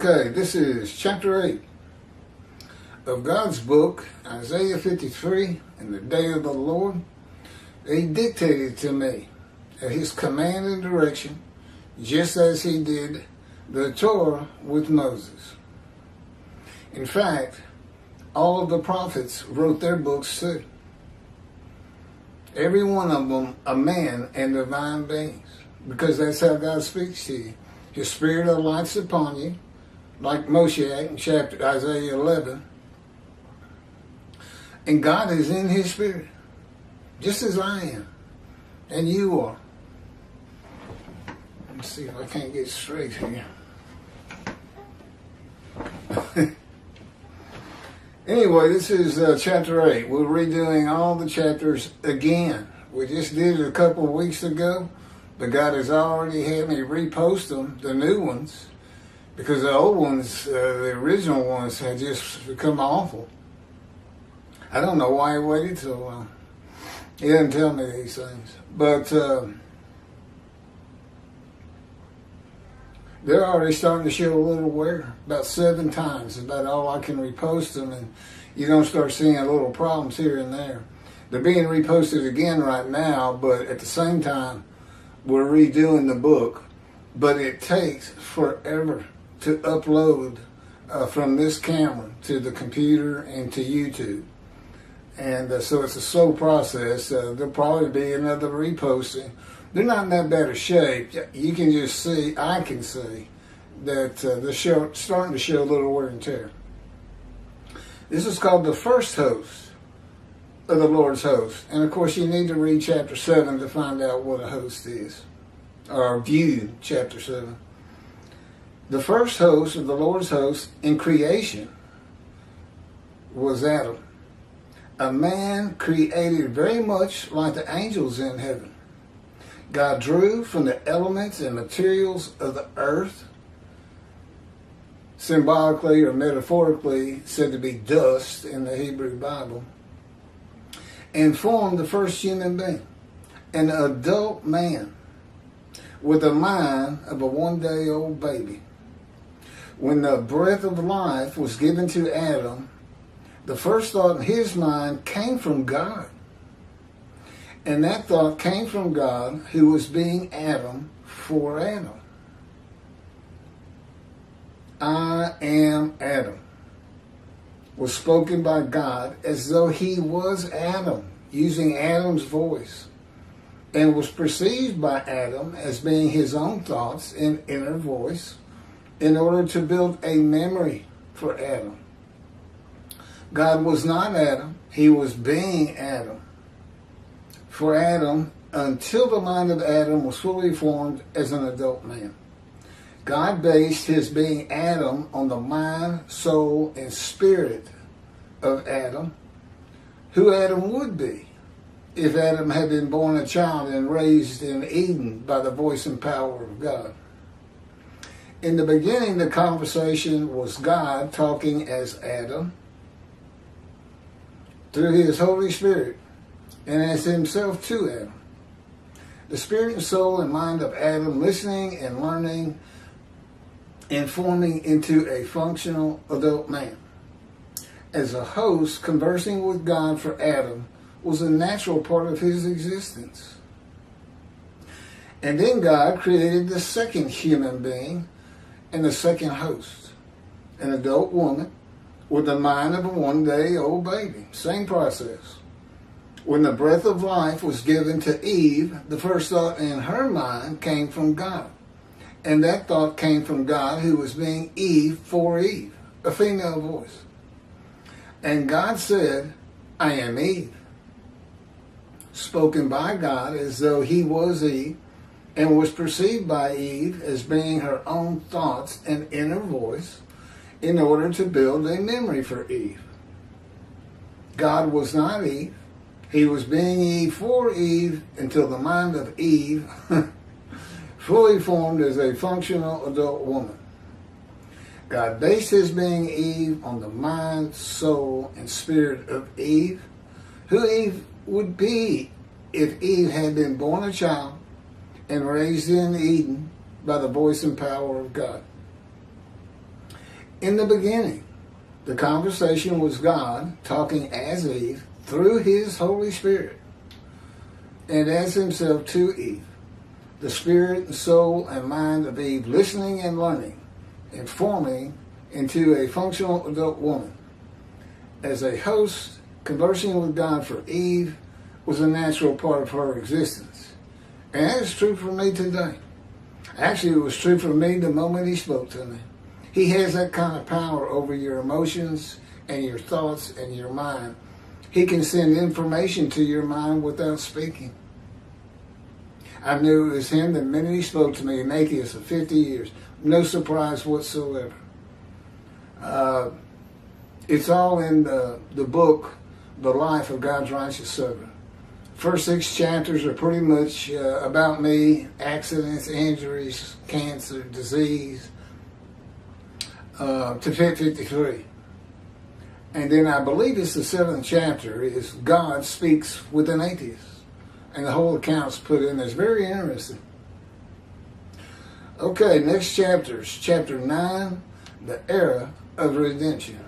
Okay, this is chapter 8 of God's book, Isaiah 53, in the day of the Lord. He dictated to me at his command and direction, just as he did the Torah with Moses. In fact, all of the prophets wrote their books too. Every one of them a man and divine beings, because that's how God speaks to you. His spirit alights upon you, like Moshe in chapter Isaiah 11. And God is in his spirit, just as I am, and you are. Let's see if I can't get straight here. Anyway, this is chapter 8. We're redoing all the chapters again. We just did it a couple of weeks ago, but God has already had me repost them, the new ones, because the old ones, the original ones, had just become awful. I don't know why he waited so long. He didn't tell me these things. But they're already starting to show a little wear. About 7 times, about all I can repost them, and you're going to start seeing little problems here and there. They're being reposted again right now, but at the same time, we're redoing the book. But it takes forever to upload from this camera to the computer and to YouTube. And so it's a slow process. There'll probably be another reposting. They're not in that bad a shape. You can just see, I can see, that they're starting to show a little wear and tear. This is called the first host of the Lord's host. And of course, you need to read chapter 7 to find out what a host is, or view chapter 7. The first host of the Lord's host in creation was Adam, a man created very much like the angels in heaven. God drew from the elements and materials of the earth, symbolically or metaphorically said to be dust in the Hebrew Bible, and formed the first human being, an adult man with the mind of a one-day-old baby. When the breath of life was given to Adam, the first thought in his mind came from God. And that thought came from God, who was being Adam for Adam. I am Adam was spoken by God as though he was Adam, using Adam's voice, and was perceived by Adam as being his own thoughts and inner voice in order to build a memory for Adam. God was not Adam, he was being Adam for Adam until the mind of Adam was fully formed as an adult man. God based his being Adam on the mind, soul, and spirit of Adam, who Adam would be if Adam had been born a child and raised in Eden by the voice and power of God. In the beginning, the conversation was God talking as Adam through his Holy Spirit and as himself to Adam. The spirit and soul and mind of Adam listening and learning and forming into a functional adult man. As a host, conversing with God for Adam was a natural part of his existence. And then God created the second human being and the second host, an adult woman with the mind of a one-day-old baby. Same process. When the breath of life was given to Eve, the first thought in her mind came from God. And that thought came from God, who was being Eve for Eve, a female voice. And God said, I am Eve, spoken by God as though he was Eve, and was perceived by Eve as being her own thoughts and inner voice in order to build a memory for Eve. God was not Eve. He was being Eve for Eve until the mind of Eve fully formed as a functional adult woman. God based his being Eve on the mind, soul, and spirit of Eve, who Eve would be if Eve had been born a child and raised in Eden by the voice and power of God. In the beginning, the conversation was God talking as Eve through his Holy Spirit and as himself to Eve. The spirit and soul and mind of Eve listening and learning and forming into a functional adult woman. As a host, conversing with God for Eve was a natural part of her existence. And that is true for me today. Actually, it was true for me the moment he spoke to me. He has that kind of power over your emotions and your thoughts and your mind. He can send information to your mind without speaking. I knew it was him the minute he spoke to me, an atheist of 50 years. No surprise whatsoever. It's all in the book, The Life of God's Righteous Servant. First 6 chapters are pretty much about me, accidents, injuries, cancer, disease, to Fit 53. And then I believe it's the 7th chapter, is God speaks with an atheist. And the whole account's put in there. It's very interesting. Okay, next chapter is chapter 9, the era of redemption.